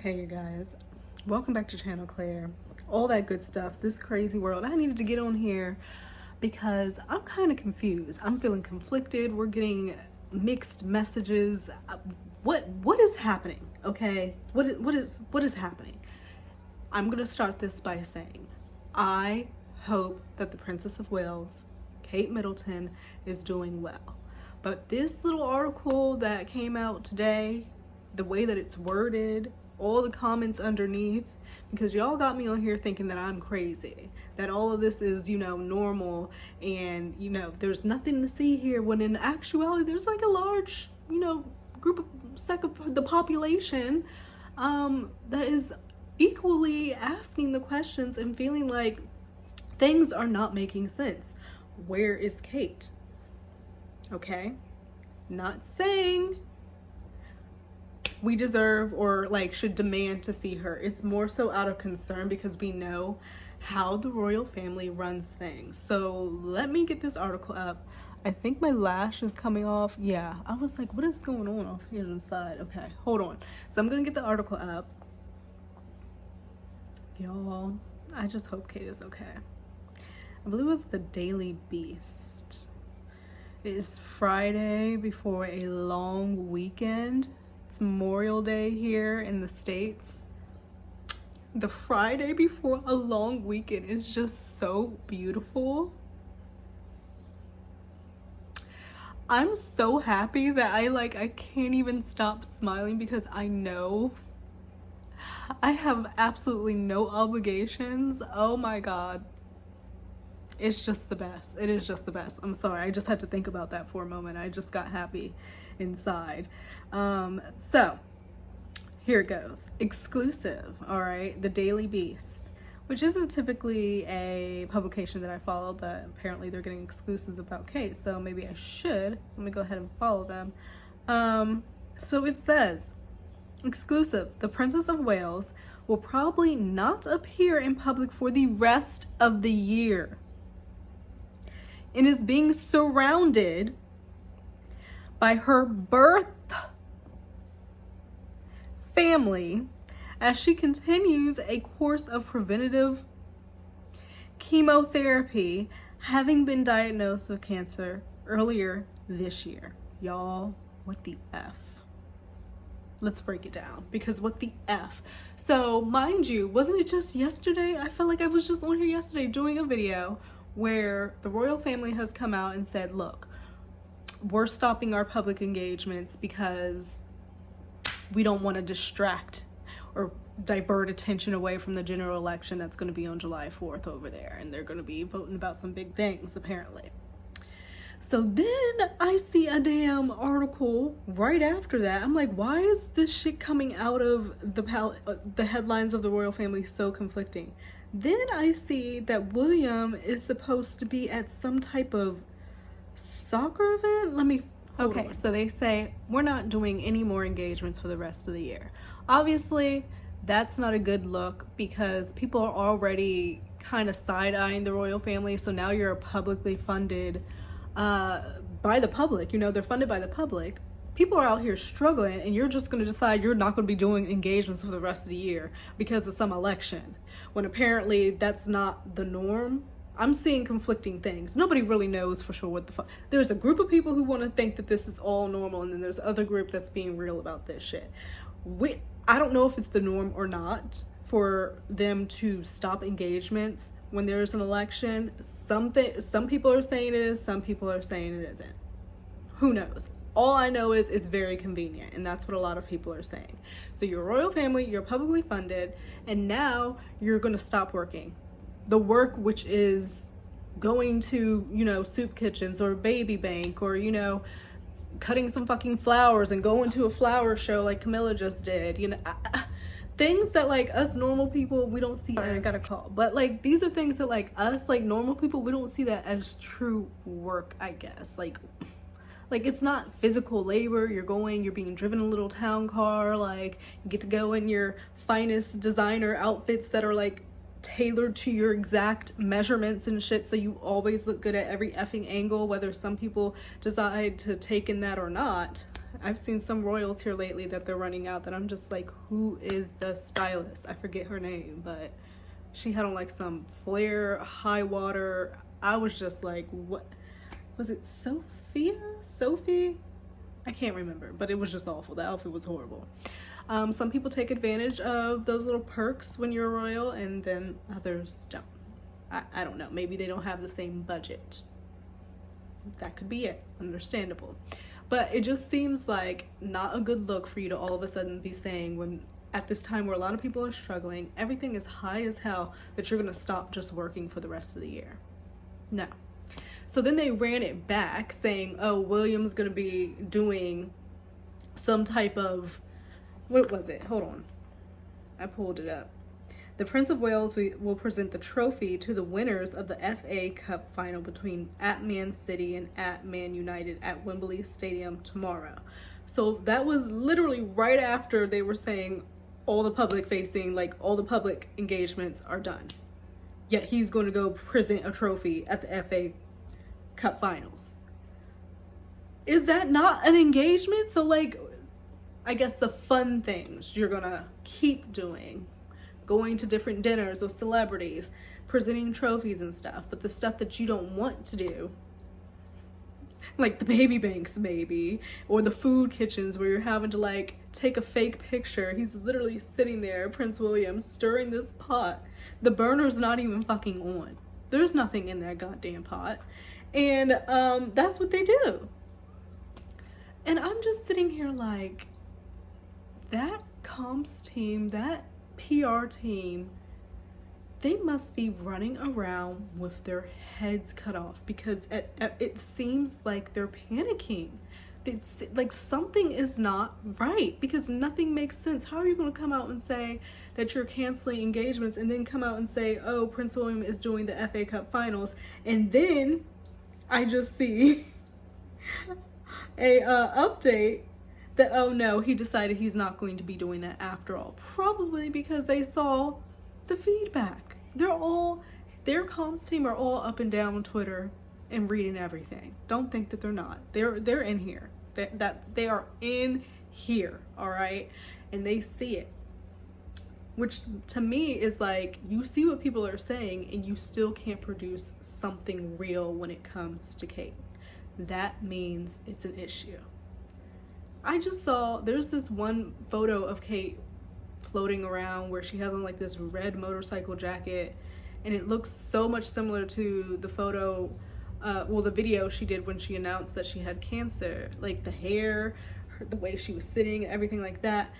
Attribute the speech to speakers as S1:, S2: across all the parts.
S1: Hey you guys, welcome back to channel Claire. All that good stuff, this crazy world. I needed to get on here because I'm kind of confused. I'm feeling conflicted. We're getting mixed messages. What is happening? Okay, what is happening? I'm gonna start this by saying I hope that the Princess of Wales, Kate Middleton, is doing well. But this little article that came out today, the way that it's worded, all the comments underneath, because y'all got me on here thinking that I'm crazy, that all of this is, normal, and, there's nothing to see here, when in actuality, there's like a large, group of the population that is equally asking the questions and feeling like things are not making sense. Where is Kate? Okay? Not saying we deserve or should demand to see her. It's more so out of concern because we know how the royal family runs things. So let me get this article up. I think my lash is coming off. Yeah, I was like, what is going on off here on the side? Okay, hold on. So I'm gonna get the article up. Y'all, I just hope Kate is okay. I believe it was the Daily Beast. It is Friday before a long weekend. It's Memorial Day here in the States. The Friday before a long weekend is just so beautiful. I'm so happy that I can't even stop smiling because I know I have absolutely no obligations. Oh my God. It's just the best. It is just the best. I'm sorry. I just had to think about that for a moment. I just got happy inside. So here it goes. Exclusive. All right. The Daily Beast, which isn't typically a publication that I follow, but apparently they're getting exclusives about Kate. So maybe I should. So I'm going to go ahead and follow them. So it says, exclusive. The Princess of Wales will probably not appear in public for the rest of the year, and is being surrounded by her birth family as she continues a course of preventative chemotherapy, having been diagnosed with cancer earlier this year. Y'all, what the F? Let's break it down, because what the F? So mind you, wasn't it just yesterday? I felt like I was just on here yesterday doing a video where the royal family has come out and said, look, we're stopping our public engagements because we don't want to distract or divert attention away from the general election that's going to be on July 4th over there. And they're going to be voting about some big things, apparently. So then I see a damn article right after that. I'm like, why is this shit coming out of the headlines of the royal family so conflicting? Then I see that William is supposed to be at some type of soccer event. Okay, so they say we're not doing any more engagements for the rest of the year. Obviously, that's not a good look because people are already kind of side-eyeing the royal family. So now you're publicly funded by the public. They're funded by the public. People are out here struggling, and you're just going to decide you're not going to be doing engagements for the rest of the year because of some election, when apparently that's not the norm. I'm seeing conflicting things. Nobody really knows for sure what the fuck. There's a group of people who want to think that this is all normal, and then there's other group that's being real about this shit. I don't know if it's the norm or not for them to stop engagements when there's an election. Some people are saying it is, some people are saying it isn't. Who knows? All I know is it's very convenient, and that's what a lot of people are saying. So you're a royal family, you're publicly funded, and now you're going to stop working. The work which is going to, soup kitchens or baby bank or, cutting some fucking flowers and going to a flower show like Camilla just did, things that us normal people, we don't see. I got a call, but these are things that us normal people, we don't see that as true work, I guess. It's not physical labor. You're being driven a little town car. You get to go in your finest designer outfits that are tailored to your exact measurements and shit, so you always look good at every effing angle, whether some people decide to take in that or not. I've seen some royals here lately that they're running out that I'm just like, who is the stylist? I forget her name, but she had on like some flare high water. I was just like, what was it? Sophie? I can't remember, but it was just awful. The outfit was horrible. Some people take advantage of those little perks when you're a royal, and then others don't. I don't know. Maybe they don't have the same budget. That could be it. Understandable. But it just seems like not a good look for you to all of a sudden be saying, when at this time where a lot of people are struggling, everything is high as hell, that you're going to stop just working for the rest of the year. No. So then they ran it back saying, oh, William's going to be doing some type of, what was it? Hold on. I pulled it up. The Prince of Wales will present the trophy to the winners of the FA Cup final between at Man City and at Man United at Wembley Stadium tomorrow. So that was literally right after they were saying all the public facing, like all the public engagements are done. Yet he's going to go present a trophy at the FA Cup finals. Is that not an engagement? So like, I guess the fun things you're going to keep doing, going to different dinners with celebrities, presenting trophies and stuff, but the stuff that you don't want to do, like the baby banks maybe, or the food kitchens where you're having to like take a fake picture. He's literally sitting there, Prince William, stirring this pot. The burner's not even fucking on. There's nothing in that goddamn pot. And that's what they do. And I'm just sitting here like, that comms team, that PR team, they must be running around with their heads cut off, because it seems like they're panicking. It's like something is not right, because nothing makes sense. How are you going to come out and say that you're canceling engagements and then come out and say, oh, Prince William is doing the FA Cup finals, and then I just see a update that, oh no, he decided he's not going to be doing that after all. Probably because they saw the feedback. Their comms team are all up and down on Twitter and reading everything. Don't think that they're not. They're in here. They are in here, all right? And they see it. Which to me is like, you see what people are saying and you still can't produce something real when it comes to Kate. That means it's an issue. I just saw, there's this one photo of Kate floating around where she has on like this red motorcycle jacket, and it looks so much similar to the photo, the video she did when she announced that she had cancer, like the hair, the way she was sitting, everything like that.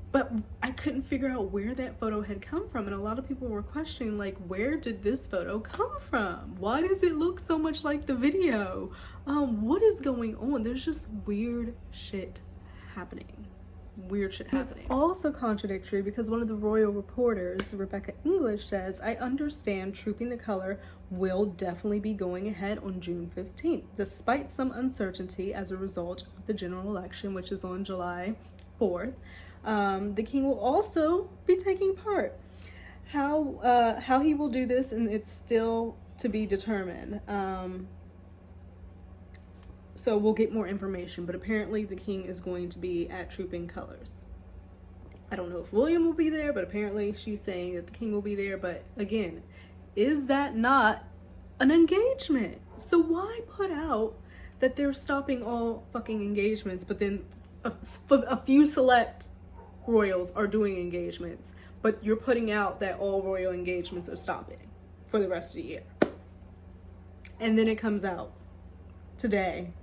S1: But I couldn't figure out where that photo had come from, and a lot of people were questioning, like, where did this photo come from? Why does it look so much like the video? What is going on? There's just weird shit happening. It's also contradictory because one of the royal reporters, Rebecca English, says, I understand Trooping the Color will definitely be going ahead on June 15th, despite some uncertainty as a result of the general election, which is on July 4th. The king will also be taking part. How he will do this, and it's still to be determined. So we'll get more information, but apparently the king is going to be at Trooping Colors. I don't know if William will be there, but apparently she's saying that the king will be there. But again, is that not an engagement? So why put out that they're stopping all fucking engagements, but then a few select royals are doing engagements, but you're putting out that all royal engagements are stopping for the rest of the year? And then it comes out today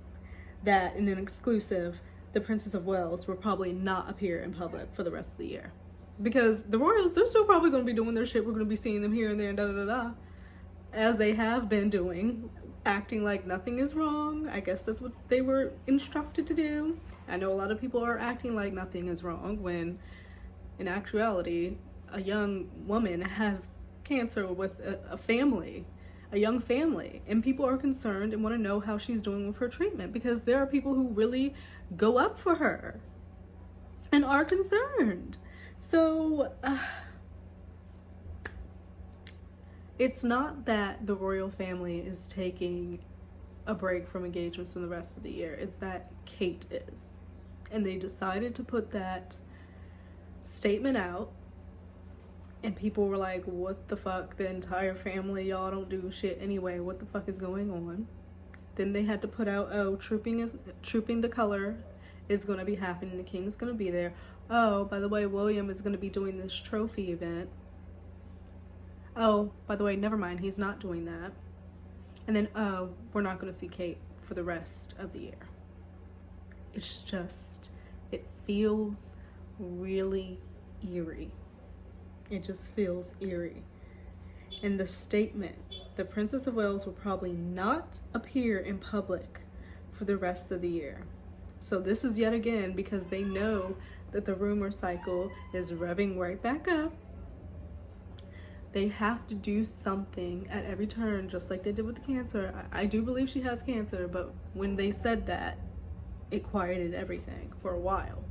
S1: that in an exclusive, the Princess of Wales will probably not appear in public for the rest of the year. Because the royals, they're still probably going to be doing their shit. We're going to be seeing them here and there and da-da-da-da, as they have been doing, acting like nothing is wrong. I guess that's what they were instructed to do. I know a lot of people are acting like nothing is wrong when, in actuality, a young woman has cancer with a family, a young family, and people are concerned and want to know how she's doing with her treatment, because there are people who really go up for her and are concerned. So it's not that the royal family is taking a break from engagements for the rest of the year. It's that Kate is. And they decided to put that statement out, and people were like, what the fuck? The entire family, y'all don't do shit anyway. What the fuck is going on? Then they had to put out, oh, trooping the color is going to be happening. The king's going to be there. Oh, by the way, William is going to be doing this trophy event. Oh, by the way, never mind, he's not doing that. And then, oh, we're not going to see Kate for the rest of the year. It's just, it feels really eerie. It just feels eerie. In the statement, the Princess of Wales will probably not appear in public for the rest of the year. So this is yet again because they know that the rumor cycle is revving right back up. They have to do something at every turn, just like they did with the cancer. I do believe she has cancer, but when they said that, it quieted everything for a while.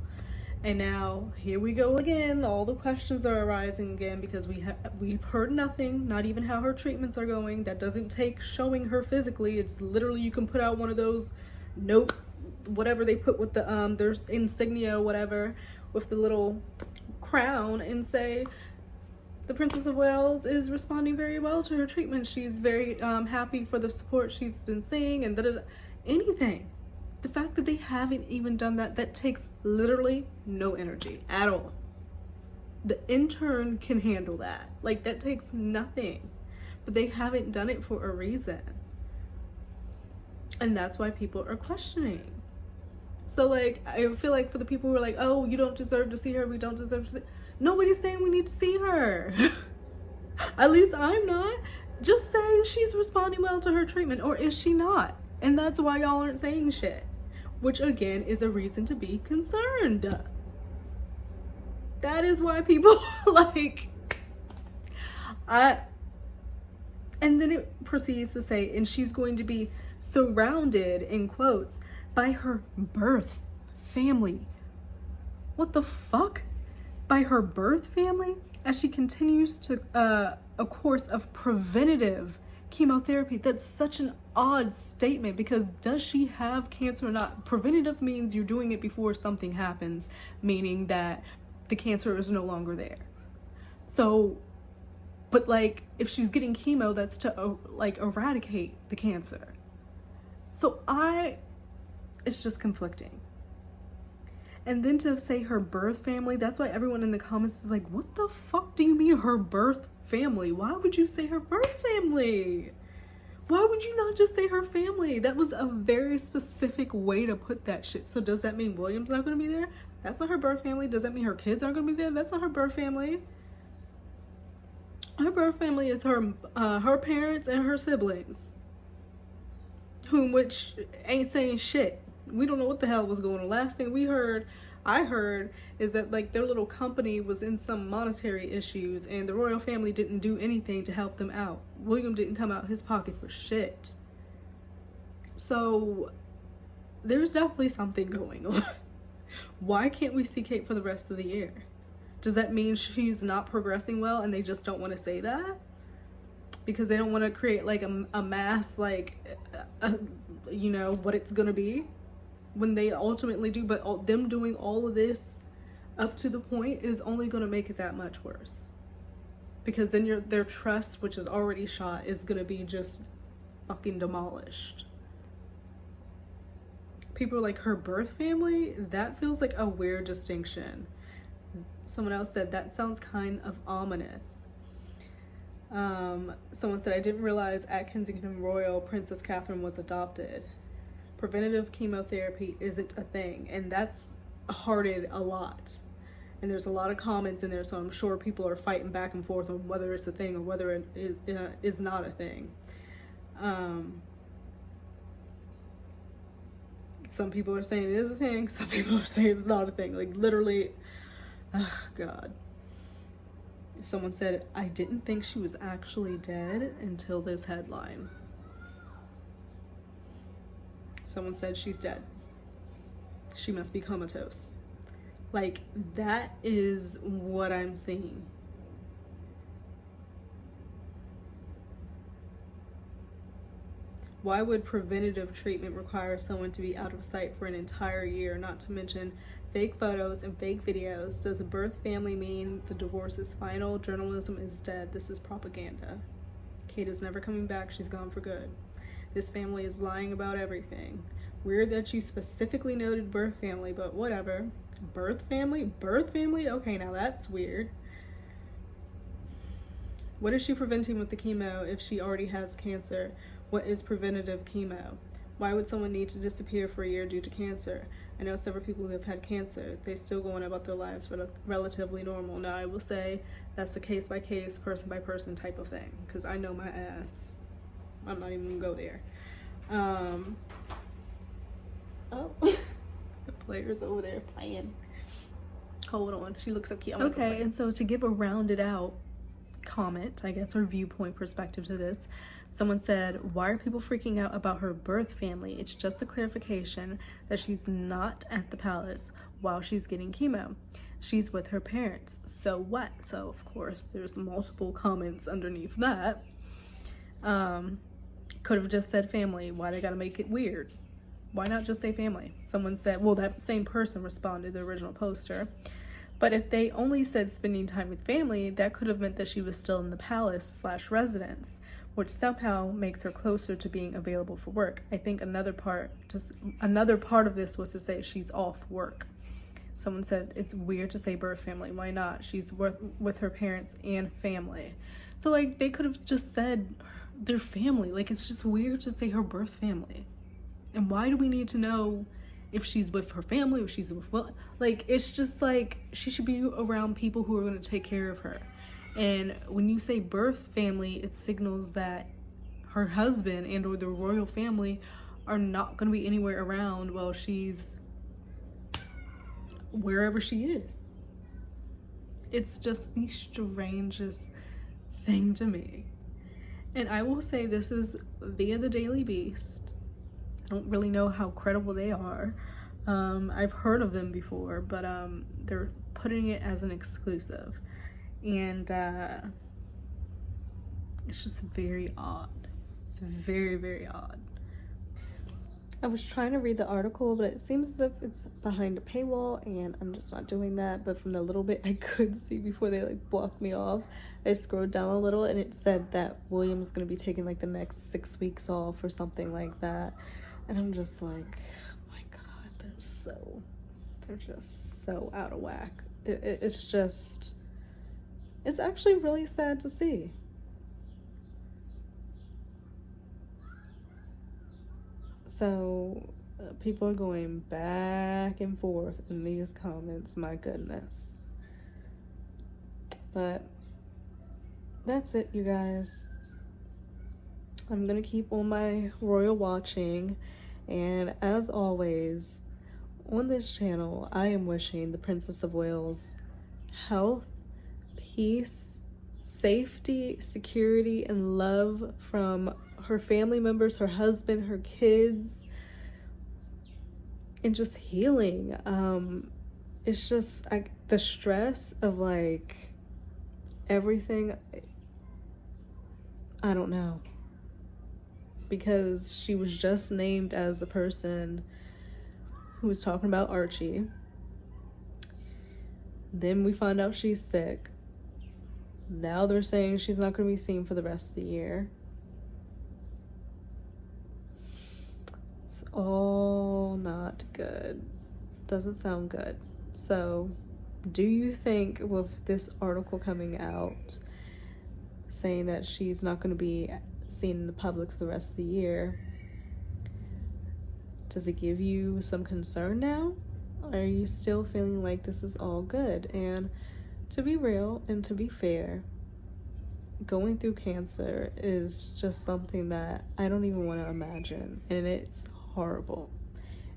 S1: And now here we go again. All the questions are arising again because we've heard nothing, not even how her treatments are going. That doesn't take showing her physically. It's literally, you can put out one of those note, whatever they put with the their insignia, whatever, with the little crown, and say the Princess of Wales is responding very well to her treatment. She's very happy for the support she's been seeing, and anything. The fact that they haven't even done that, that takes literally no energy at all. The intern can handle that. Like, that takes nothing. But they haven't done it for a reason. And that's why people are questioning. So, like, I feel like for the people who are like, oh, you don't deserve to see her, we don't deserve to see her. Nobody's saying we need to see her. At least I'm not. Just saying she's responding well to her treatment, or is she not? And that's why y'all aren't saying shit. Which again is a reason to be concerned. That is why people like and then it proceeds to say, and she's going to be surrounded, in quotes, by her birth family. What the fuck? By her birth family? As she continues to a course of preventative chemotherapy. That's such an odd statement, because does she have cancer or not? Preventative means you're doing it before something happens, meaning that the cancer is no longer there. So, but like, if she's getting chemo, that's to like eradicate the cancer. So it's just conflicting. And then to say her birth family, that's why everyone in the comments is like, what the fuck do you mean her birth family? Why would you say her birth family? Why would you not just say her family? That was a very specific way to put that shit. So does that mean William's not going to be there? That's not her birth family. Does that mean her kids aren't going to be there? That's not her birth family. Her birth family is her parents and her siblings, which ain't saying shit. We don't know what the hell was going on. Last thing I heard is that like their little company was in some monetary issues and the royal family didn't do anything to help them out. William didn't come out his pocket for shit. So there's definitely something going on. Why can't we see Kate for the rest of the year? Does that mean she's not progressing well and they just don't want to say that? Because they don't want to create like a mass, like, you know, what it's going to be when they ultimately do. But them doing all of this up to the point is only going to make it that much worse. Because then their trust, which is already shot, is going to be just fucking demolished. People are like, her birth family? That feels like a weird distinction. Someone else said, that sounds kind of ominous. Someone said, I didn't realize at Kensington Royal, Princess Catherine was adopted. Preventative chemotherapy isn't a thing. And that's hearted a lot. And there's a lot of comments in there, so I'm sure people are fighting back and forth on whether it's a thing or whether it is not a thing. Some people are saying it is a thing. Some people are saying it's not a thing. Like, literally, oh, God. Someone said, I didn't think she was actually dead until this headline. Someone said she's dead. She must be comatose. Like, that is what I'm seeing. Why would preventative treatment require someone to be out of sight for an entire year, not to mention fake photos and fake videos? Does a birth family mean the divorce is final? Journalism is dead. This is propaganda. Kate is never coming back. She's gone for good. This family is lying about everything. Weird that you specifically noted birth family, but whatever. Birth family? Birth family? Okay, now that's weird. What is she preventing with the chemo if she already has cancer? What is preventative chemo? Why would someone need to disappear for a year due to cancer? I know several people who have had cancer. They still go on about their lives relatively normal. Now, I will say that's a case-by-case, person-by-person type of thing, because I know my ass. I'm not even gonna go there. Oh, the player's over there playing. Hold on, she looks so cute. Okay, and so to give a rounded out comment, I guess, or viewpoint perspective to this, someone said, why are people freaking out about her birth family? It's just a clarification that she's not at the palace while she's getting chemo. She's with her parents. So what? So of course there's multiple comments underneath that. Could have just said family. Why they gotta make it weird? Why not just say family? Someone said, well, that same person responded to the original poster. But if they only said spending time with family, that could have meant that she was still in the palace/residence, which somehow makes her closer to being available for work. I think another part of this was to say she's off work. Someone said it's weird to say birth family. Why not? She's with her parents and family. So like they could have just said their family. Like it's just weird to say her birth family. And why do we need to know if she's with her family, if she's with what? Like, it's just like she should be around people who are going to take care of her. And when you say birth family, it signals that her husband and or the royal family are not going to be anywhere around while she's wherever she is. It's just the strangest thing to me. And I will say this is via the Daily Beast. I don't really know how credible they are. I've heard of them before, but they're putting it as an exclusive. And it's just very odd. It's very, very odd. I was trying to read the article, but it seems as if it's behind a paywall, and I'm just not doing that. But from the little bit I could see before they like blocked me off, I scrolled down a little, and it said that William's gonna be taking like the next 6 weeks off or something like that. And I'm just like, oh my God, they're just so out of whack. It's actually really sad to see. So people are going back and forth in these comments, my goodness. But that's it, you guys. I'm gonna keep on my royal watching, and as always on this channel, I am wishing the Princess of Wales health, peace, safety, security, and love from her family members, her husband, her kids, and just healing. It's just like the stress of like everything, I don't know. Because she was just named as the person who was talking about Archie. Then we find out she's sick. Now they're saying she's not going to be seen for the rest of the year. It's all not good. Doesn't sound good. So, do you think with this article coming out saying that she's not going to be seen in the public for the rest of the year, does it give you some concern now? Or are you still feeling like this is all good? And to be real and to be fair, going through cancer is just something that I don't even want to imagine, and it's horrible.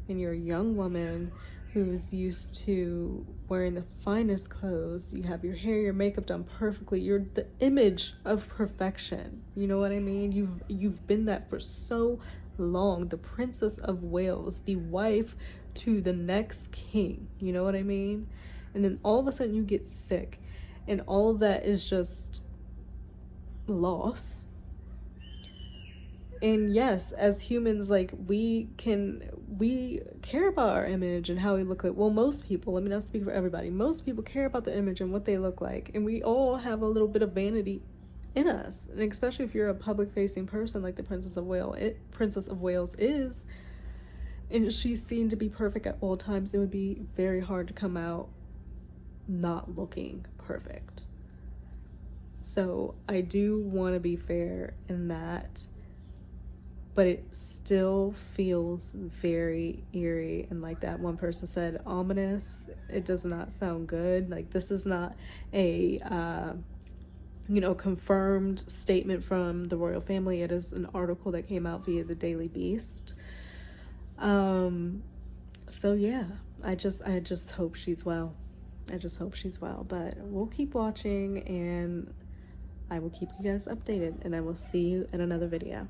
S1: And you're a young woman who's used to wearing the finest clothes, you have your hair, your makeup done perfectly, you're the image of perfection, you know what I mean? You've been that for so long, the Princess of Wales, the wife to the next king, you know what I mean? And then all of a sudden you get sick, and all of that is just loss. And yes, as humans, like we care about our image and how we look like. Well, most people, let me not speak for everybody, most people care about their image and what they look like, and we all have a little bit of vanity in us. And especially if you're a public facing person like the Princess of Wales is, and she's seen to be perfect at all times, it would be very hard to come out not looking perfect. So I do want to be fair in that, but it still feels very eerie, and like that one person said, ominous. It does not sound good. Like, this is not a confirmed statement from the royal family. It is an article that came out via the Daily Beast. So yeah, I just hope she's well. I just hope she's well. But we'll keep watching, and I will keep you guys updated, and I will see you in another video.